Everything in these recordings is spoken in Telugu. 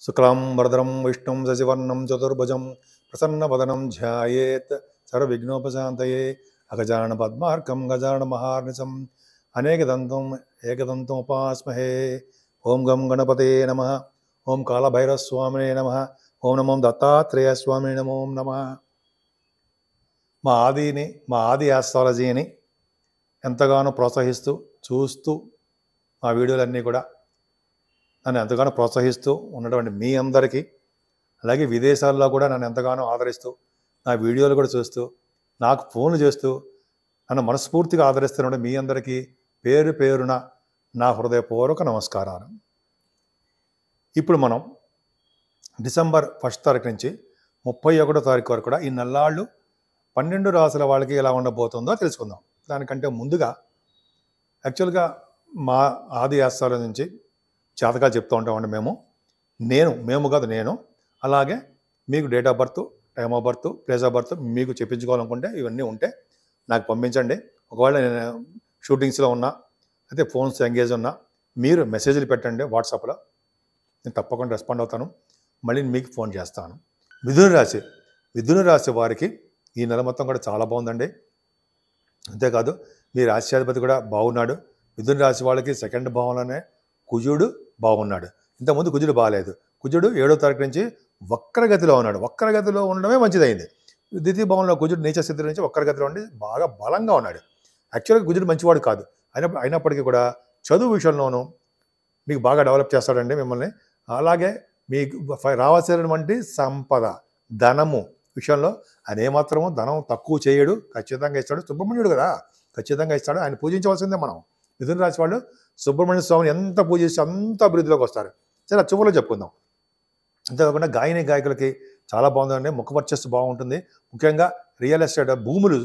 శుక్లాం వరదరం విష్ణుం శశివర్ణం చతుర్భుజం ప్రసన్నవదనం ధ్యాయేత్ సర్వవిఘ్నోపశాంతయే అగజానన పద్మార్కం గజానన మహార్నిశం అనేకదంతం ఏకదంతం ఉపాస్మహే. ఓం గం గణపతే నమః. ఓం కాళభైరవస్వామినే నమః. ఓం నమో దత్తాత్రేయ స్వామినే నమో నమః. మా ఆది ఆస్ట్రాలజీని ఎంతగానో ప్రోత్సహిస్తూ చూస్తూ మా వీడియోలన్నీ కూడా నన్ను ఎంతగానో ప్రోత్సహిస్తూ ఉన్నటువంటి మీ అందరికీ, అలాగే విదేశాల్లో కూడా నన్ను ఎంతగానో ఆదరిస్తూ నా వీడియోలు కూడా చూస్తూ నాకు ఫోన్లు చేస్తూ నన్ను మనస్ఫూర్తిగా ఆదరిస్తున్న మీ అందరికీ పేరు పేరున నా హృదయపూర్వక నమస్కారాలు. ఇప్పుడు మనం డిసెంబర్ 1 తారీఖు నుంచి 31వ తారీఖు వరకు కూడా ఈ నెల్లాళ్ళు 12 రాసుల వాళ్ళకి ఎలా ఉండబోతుందో తెలుసుకుందాం. దానికంటే ముందుగా యాక్చువల్గా మా ఆది ఆస్ట్రాలజీ నుంచి జాతకాలు చెప్తూ ఉంటామండి నేను అలాగే మీకు date of birth, time of birth, place of birth మీకు చెప్పించుకోవాలనుకుంటే ఇవన్నీ ఉంటే నాకు పంపించండి. ఒకవేళ నేను షూటింగ్స్లో ఉన్నా అయితే ఫోన్స్ ఎంగేజ్ ఉన్నా మీరు మెసేజ్లు పెట్టండి వాట్సాప్లో, నేను తప్పకుండా రెస్పాండ్ అవుతాను. మళ్ళీ మీకు ఫోన్ చేస్తాను. మిథున రాశి వారికి ఈ నెల మొత్తం కూడా చాలా బాగుందండి. అంతేకాదు మీ రాశ్యాధిపతి కూడా బాగున్నాడు. మిథున రాశి వాళ్ళకి 2వ భావంలోనే కుజుడు బాగున్నాడు. ఇంతకుముందు కుజుడు బాగాలేదు. కుజుడు 7వ తారీఖు నుంచి వక్రగతిలో ఉన్నాడు. వక్రగతిలో ఉండడమే మంచిదైంది. ద్వితీయ భావంలో కుజుడు నీచ స్థితి నుంచి వక్రగతిలో ఉండి బాగా బలంగా ఉన్నాడు. యాక్చువల్గా కుజుడు మంచివాడు కాదు, అయినప్పటికీ కూడా చదువు విషయంలోనూ మీకు బాగా డెవలప్ చేస్తాడండి మిమ్మల్ని. అలాగే మీకు రావాల్సినటువంటి సంపద, ధనము విషయంలో ఆయన ఏమాత్రము ధనం తక్కువ చేయడు, ఖచ్చితంగా ఇస్తాడు. సుబ్రహ్మణ్యుడు కదా, ఖచ్చితంగా ఇస్తాడు. ఆయన పూజించవలసిందే మనం. మిథున రాశి వాళ్ళు సుబ్రహ్మణ్య స్వామిని ఎంత పూజిస్తే అంత అభివృద్ధిలోకి వస్తారు. సరే, చివరిలో చెప్పుకుందాం. అంతేకాకుండా గాయకులకి చాలా బాగుందండి. ముఖ వర్చస్సు బాగుంటుంది. ముఖ్యంగా రియల్ ఎస్టేట్ భూములు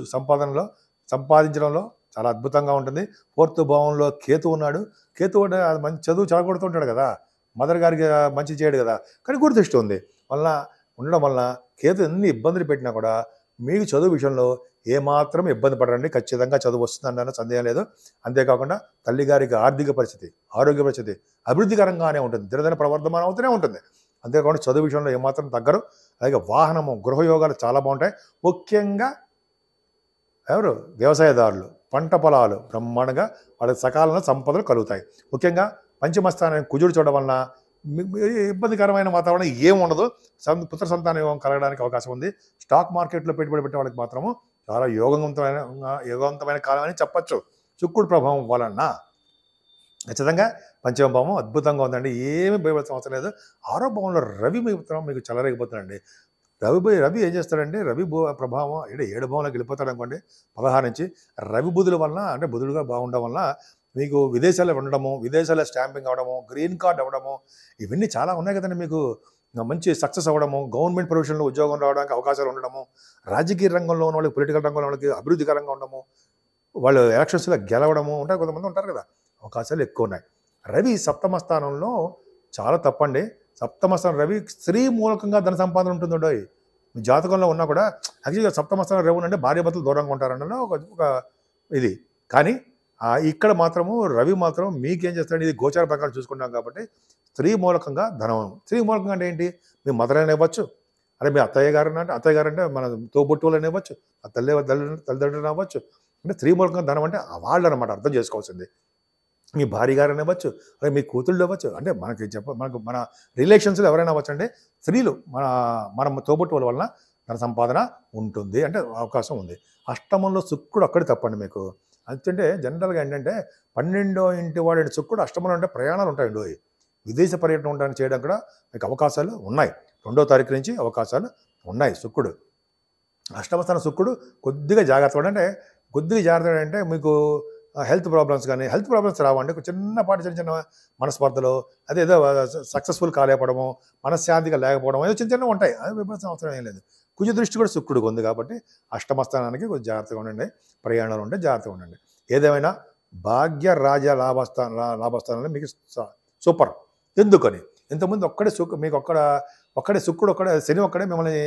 సంపాదించడంలో చాలా అద్భుతంగా ఉంటుంది. 4వ భావంలో కేతు ఉన్నాడు. కేతు మంచి చదువు చెడగొడుతుంటాడు కదా, మదర్ గారికి మంచి చేయడు కదా, కానీ గుర్తిష్టి ఉంది ఉండడం వలన కేతు ఎన్ని ఇబ్బందులు పెట్టినా కూడా మీకు చదువు విషయంలో ఏమాత్రం ఇబ్బంది పడరండి. ఖచ్చితంగా చదువు వస్తుందన్న సందేహం లేదు. అంతేకాకుండా తల్లిగారికి ఆర్థిక పరిస్థితి, ఆరోగ్య పరిస్థితి అభివృద్ధికరంగానే ఉంటుంది. దినదిన ప్రవర్ధమానం అవుతూనే ఉంటుంది. అంతేకాకుండా చదువు విషయంలో ఏమాత్రం తగ్గరు. అలాగే వాహనము, గృహయోగాలు చాలా బాగుంటాయి. ముఖ్యంగా వ్యవసాయదారులు, పంట పొలాలు బ్రహ్మాండంగా వాళ్ళకి సకాలంలో సంపదలు కలుగుతాయి. ముఖ్యంగా పంచమస్థానాన్ని కుజుడు చూడడం వలన ఇబ్బందికరమైన వాతావరణం ఏముండదు. పుత్ర సంతానం కలగడానికి అవకాశం ఉంది. స్టాక్ మార్కెట్లో పెట్టుబడి పెట్టే వాళ్ళకి మాత్రము చాలా యోగవంతమైన కాలం అని చెప్పచ్చు. శుక్రుడు ప్రభావం వలన ఖచ్చితంగా 5వ భావం అద్భుతంగా ఉందండి. ఏమీ భయపడాల్సిన అవసరం లేదు. 6వ భావంలో రవి మీకు చెలరేగిపోతాడండి. రవి ఏం చేస్తాడంటే, రవి ప్రభావం 7వ భావంలోకి వెళ్ళిపోతాడు అనుకోండి 16 నుంచి. రవి బుధుల వలన, అంటే బుధుడుగా బాగుండడం వలన మీకు విదేశాల్లో ఉండడము, విదేశాల్లో స్టాంపింగ్ అవ్వడము, గ్రీన్ కార్డ్ అవ్వడము, ఇవన్నీ చాలా ఉన్నాయి కదండి. మీకు మంచి సక్సెస్ అవ్వడము, గవర్నమెంట్ ప్రొఫెషన్లో ఉద్యోగం రావడానికి అవకాశాలు ఉండడము, రాజకీయ రంగంలో ఉన్న వాళ్ళకి, పొలిటికల్ రంగంలో వాళ్ళకి అభివృద్ధికరంగా ఉండడము, వాళ్ళు ఎలక్షన్స్లో గెలవడము ఉంటారు. కొంతమంది ఉంటారు కదా, అవకాశాలు ఎక్కువ ఉన్నాయి. రవి 7వ స్థానంలో చాలా తప్పండి. 7వ స్థానం రవి స్త్రీ మూలకంగా ధన సంపాదన ఉంటుందో మీ జాతకంలో ఉన్నా కూడా యాక్చువల్గా 7వ స్థానం రవి అంటే భార్యాభర్తలు దూరంగా ఉంటారన్న ఒక ఇది. కానీ ఇక్కడ మాత్రము రవి మాత్రం మీకేం చేస్తాడు, ఇది గోచార ప్రకారం చూసుకుంటాం కాబట్టి స్త్రీ మూలకంగా ధనం. స్త్రీ మూలకంగా అంటే ఏంటి, మీ మదర్ అయినా ఇవ్వచ్చు, అదే మీ అత్తయ్య గారు అంటే మన తోబుట్టువులు అని ఇవ్వచ్చు, తల్లిదండ్రులు అవ్వచ్చు. అంటే స్త్రీ మూలకంగా ధనం అంటే వాళ్ళు అనమాట, అర్థం చేసుకోవాల్సింది. మీ భార్య గారు అవ్వచ్చు, అలాగే మీ కూతుళ్ళు అవ్వచ్చు. అంటే మనకు మన రిలేషన్స్లో ఎవరైనా అవ్వచ్చు. అంటే స్త్రీలు మన తోబుట్టువుల వలన ధన సంపాదన ఉంటుంది, అంటే అవకాశం ఉంది. అష్టమంలో శుక్రుడు అక్కడే తప్పండి మీకు. అంటే జనరల్గా ఏంటంటే 12వ ఇంటి వాడి శుక్రుడు అష్టమంలో అంటే ప్రయాణాలు ఉంటాయండి. విదేశ పర్యటన ఉండడానికి చేయడం కూడా మీకు అవకాశాలు ఉన్నాయి. 2వ తారీఖు నుంచి అవకాశాలు ఉన్నాయి. శుక్రుడు అష్టమ స్థానం శుక్రుడు కొద్దిగా జాగ్రత్త అంటే మీకు హెల్త్ ప్రాబ్లమ్స్ రావండి. చిన్న మనస్పర్ధలు, అదేదో సక్సెస్ఫుల్ కాలేకపోవడము, మనశ్శాంతిగా లేకపోవడం, ఏదో చిన్న ఉంటాయి. అది విభజించిన అవసరం ఏం లేదు. కుజ దృష్టి కూడా శుక్రుడికి ఉంది కాబట్టి అష్టమ స్థానానికి కొంచెం జాగ్రత్తగా ఉండండి. ప్రయాణాలు ఉంటే జాగ్రత్తగా ఉండండి. ఏదేమైనా భాగ్య రాజ లాభస్థానంలో మీకు సూపర్. ఎందుకని ఇంతకుముందు ఒక్కడే శుక్రుడు శని మిమ్మల్ని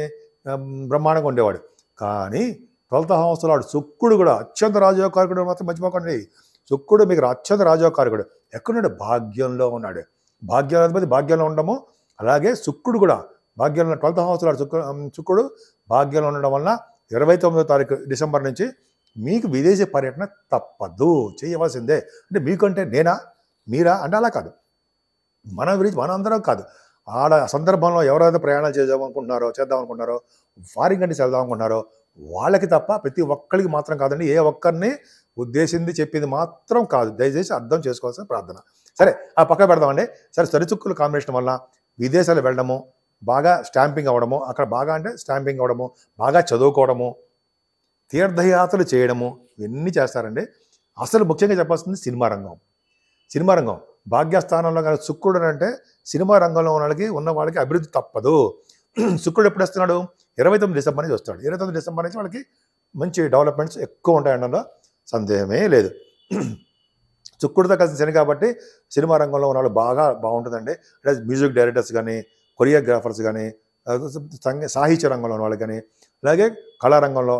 బ్రహ్మాండంగా ఉండేవాడు. కానీ 12th హౌస్లో శుక్రుడు కూడా అత్యంత రాజయోగకారకుడు. మాత్రం మర్చిపోకండి, శుక్రుడు మీకు అత్యంత రాజయోగకారకుడు. ఎక్కడున్నాడు, భాగ్యంలో ఉన్నాడు. భాగ్యాధిపతి భాగ్యంలో ఉండము అలాగే శుక్రుడు కూడా భాగ్యంలో 12th హౌస్లో శుక్రుడు భాగ్యంలో ఉండడం వలన 29వ తారీఖు డిసెంబర్ నుంచి మీకు విదేశీ పర్యటన తప్పదు, చేయవలసిందే. అంటే మీకంటే నేనా మీరా అంటే అలా కాదు, మన గురించి మనందరం కాదు. ఆడ సందర్భంలో ఎవరైతే ప్రయాణాలు చేద్దాం అనుకుంటున్నారో ఫారిన్ కంట్రీస్ వెళ్దాం అనుకుంటున్నారో వాళ్ళకి తప్ప ప్రతి ఒక్కరికి మాత్రం కాదండి. ఏ ఒక్కరిని ఉద్దేశించి చెప్పింది మాత్రం కాదు, దయచేసి అర్థం చేసుకోవాల్సిన ప్రార్థన. సరే ఆ పక్క పెడదామండి. సరే సరిచుక్కుల కాంబినేషన్ వల్ల విదేశాలు వెళ్ళడము, బాగా స్టాంపింగ్ అవ్వడము, అక్కడ బాగా అంటే స్టాంపింగ్ అవ్వడము, బాగా చదువుకోవడము, తీర్థయాత్రలు చేయడము, ఇవన్నీ చేస్తారండి. అసలు ముఖ్యంగా చెప్పాల్సింది సినిమా రంగం భాగ్యస్థానంలో కానీ శుక్రుడు అంటే సినిమా రంగంలో ఉన్న వాళ్ళకి అభివృద్ధి తప్పదు. శుక్రుడు ఎప్పుడు వస్తున్నాడు? 29 డిసెంబర్ నుంచి వస్తాడు. 29 డిసెంబర్ నుంచి వాళ్ళకి మంచి డెవలప్మెంట్స్ ఎక్కువ ఉంటాయనడంలో సందేహమే లేదు. శుక్రుడితో కలిసి శని కాబట్టి సినిమా రంగంలో ఉన్న వాళ్ళు బాగుంటుందండి. అంటే మ్యూజిక్ డైరెక్టర్స్ కానీ, కొరియోగ్రాఫర్స్ కానీ, సాహిత్య రంగంలో ఉన్న వాళ్ళు కానీ, అలాగే కళారంగంలో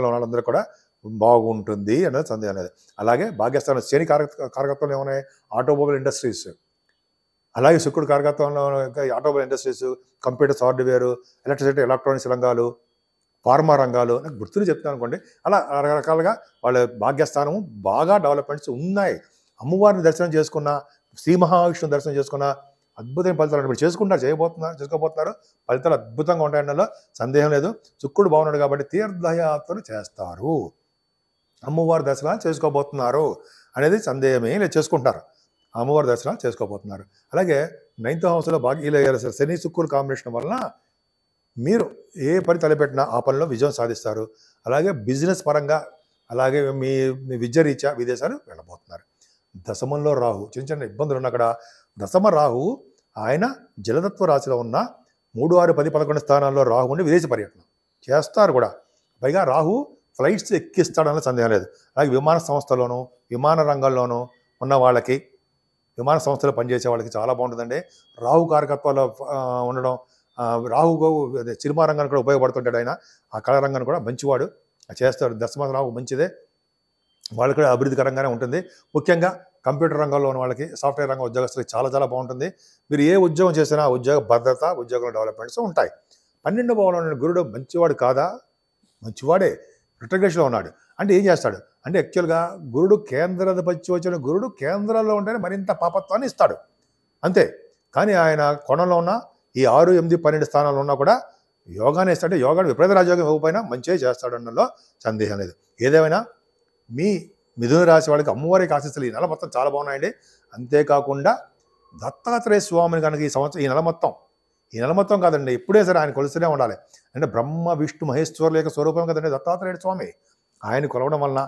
ఉన్న వాళ్ళందరూ కూడా బాగుంటుంది అనేది సందేహం లేదు. అలాగే భాగ్యస్థానం శని కారకత్వంలో ఏమున్నాయి? ఆటోమొబైల్ ఇండస్ట్రీస్, అలాగే శుక్రుడు కారకత్వంలో automobile industries, computers, hardware, electricity, electronics రంగాలు, ఫార్మా రంగాలు, నాకు గుర్తుని చెప్తాను అనుకోండి. అలా రకరకాలుగా వాళ్ళ భాగ్యస్థానము బాగా డెవలప్మెంట్స్ ఉన్నాయి. అమ్మవారిని దర్శనం చేసుకున్న, శ్రీ మహావిష్ణువు దర్శనం చేసుకున్న అద్భుతమైన ఫలితాలు మీరు చేసుకోబోతున్నారు. ఫలితాలు అద్భుతంగా ఉంటాయన్నలో సందేహం లేదు. శుక్రుడు బాగున్నాడు కాబట్టి తీర్థయాత్రలు చేస్తారు, అమ్మవారి దర్శనాలు చేసుకోబోతున్నారు అనేది సందేహమే లేదు, చేసుకుంటారు. అమ్మవారి దర్శనాలు చేసుకోబోతున్నారు. అలాగే 9th హౌస్లో ఇలా శని శుక్రుడు కాంబినేషన్ వలన మీరు ఏ పని తలపెట్టినా ఆ పనిలో విజయం సాధిస్తారు. అలాగే బిజినెస్ పరంగా, అలాగే మీ విద్య రీత్యా విదేశాలు వెళ్ళబోతున్నారు. దశమంలో రాహు, చిన్న ఇబ్బందులు ఉన్న అక్కడ దశమ రాహు ఆయన జలతత్వ రాశిలో ఉన్న 3, 6, 10, 11 స్థానాల్లో రాహు ఉండి విదేశీ పర్యటన చేస్తారు కూడా. పైగా రాహు ఫ్లైట్స్ ఎక్కిస్తాడన్న సందేహం లేదు. అలాగే విమాన సంస్థలోనూ విమాన రంగంలోనూ ఉన్న వాళ్ళకి, విమాన సంస్థలో పనిచేసే వాళ్ళకి చాలా బాగుంటుందండి. రాహు కారకత్వాల్లో ఉండడం, రాహు సినిమా రంగాన్ని కూడా ఉపయోగపడుతుంటాడు ఆయన. ఆ కళా రంగాన్ని కూడా మంచివాడు చేస్తాడు. దశమ రాహు మంచిదే, వాళ్ళకి కూడా అభివృద్ధికరంగానే ఉంటుంది. ముఖ్యంగా కంప్యూటర్ రంగంలో ఉన్న వాళ్ళకి, సాఫ్ట్వేర్ రంగం ఉద్యోగస్తులకి చాలా బాగుంటుంది. మీరు ఏ ఉద్యోగం చేసినా ఉద్యోగ భద్రత, ఉద్యోగంలో డెవలప్మెంట్స్ ఉంటాయి. 12వ భావంలో గురుడు మంచివాడు కాదా? మంచివాడే, రిట్రగ్రేషన్లో ఉన్నాడు. అంటే ఏం చేస్తాడు అంటే యాక్చువల్గా గురుడు కేంద్రాధిపత్య వచ్చిన గురుడు కేంద్రంలో ఉంటేనే మరింత పాపత్వాన్ని ఇస్తాడు అంతే. కానీ ఆయన కోణంలో ఉన్న ఈ 6, 8, 12 స్థానాల్లో ఉన్నా కూడా యోగానే ఇస్తాడు. యోగాన్ని విపరీత రాజయోగం ఇవ్వకపోయినా మంచిగా చేస్తాడు అనడంలో సందేహం లేదు. ఏదేమైనా మీ మిథున రాశి వాళ్ళకి అమ్మవారికి ఆశీస్సులు ఈ నెల మొత్తం చాలా బాగున్నాయండి. అంతేకాకుండా దత్తాత్రేయ స్వామిని కనుక ఈ నెల మొత్తం కాదండి, ఎప్పుడే సరే ఆయన కొలుస్తూనే ఉండాలి. అంటే బ్రహ్మ విష్ణు మహేశ్వరుల యొక్క స్వరూపం కదండి దత్తాత్రేయ స్వామి. ఆయన కొలవడం వలన,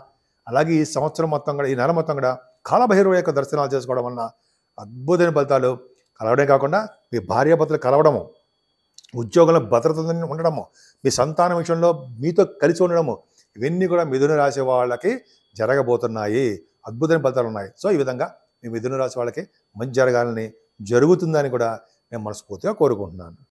అలాగే ఈ సంవత్సరం మొత్తం కూడా, ఈ నెల మొత్తం కూడా కాలభైరవ యొక్క దర్శనాలు చేసుకోవడం వలన అద్భుతమైన ఫలితాలు కలవడమే కాకుండా మీ భార్యాభర్తలు కలవడము, ఉద్యోగంలో భద్రత ఉండడము, మీ సంతానం విషయంలో మీతో కలిసి ఉండడము, ఇవన్నీ కూడా మిథున రాశి వాళ్ళకి జరగబోతున్నాయి. అద్భుతమైన ఫలితాలు ఉన్నాయి. సో ఈ విధంగా మీ మిథున రాశి వాళ్ళకి మంచి జరగాలని, జరుగుతుందని కూడా నేను మనస్ఫూర్తిగా కోరుకుంటున్నాను.